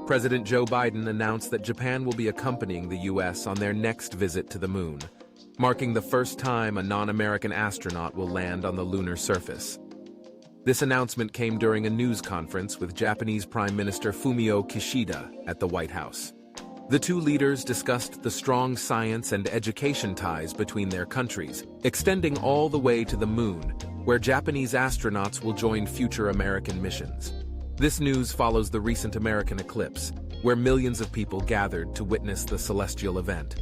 President Joe Biden announced that Japan will be accompanying the U.S. on their next visit to the moon, marking the first time a non-American astronaut will land on the lunar surface. This announcement came during a news conference with Japanese Prime Minister Fumio Kishida at the White House. The two leaders discussed the strong science and education ties between their countries, extending all the way to the moon, where Japanese astronauts will join future American missions. This news follows the recent American eclipse, where millions of people gathered to witness the celestial event.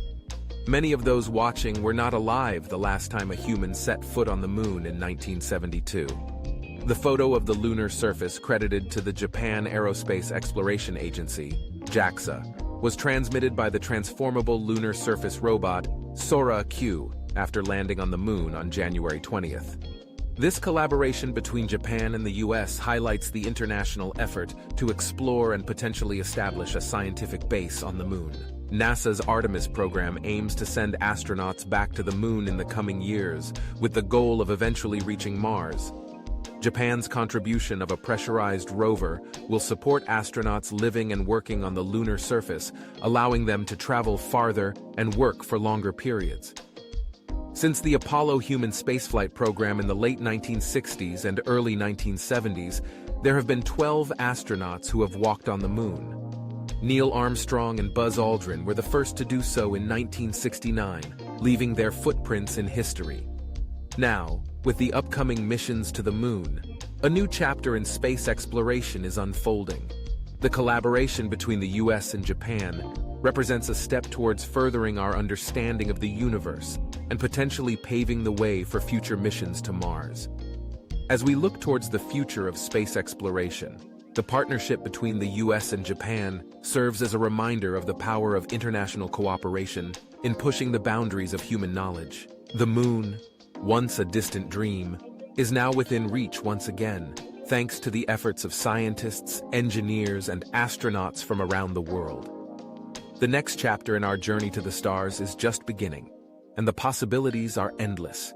Many of those watching were not alive the last time a human set foot on the moon in 1972. The photo of the lunar surface credited to the Japan Aerospace Exploration Agency, JAXA, was transmitted by the transformable lunar surface robot Sora-Q after landing on the moon on January 20th. This collaboration between Japan and the U.S. highlights the international effort to explore and potentially establish a scientific base on the moon. NASA's Artemis program aims to send astronauts back to the moon in the coming years, with the goal of eventually reaching Mars. Japan's contribution of a pressurized rover will support astronauts living and working on the lunar surface, allowing them to travel farther and work for longer periods. Since the Apollo human spaceflight program in the late 1960s and early 1970s, there have been 12 astronauts who have walked on the moon. Neil Armstrong and Buzz Aldrin were the first to do so in 1969, leaving their footprints in history. Now, with the upcoming missions to the moon, a new chapter in space exploration is unfolding. The collaboration between the US and Japan represents a step towards furthering our understanding of the universe and potentially paving the way for future missions to Mars. As we look towards the future of space exploration, the partnership between the US and Japan serves as a reminder of the power of international cooperation in pushing the boundaries of human knowledge. The moon, once a distant dream, is now within reach once again, thanks to the efforts of scientists, engineers, and astronauts from around the world. The next chapter in our journey to the stars is just beginning, and the possibilities are endless.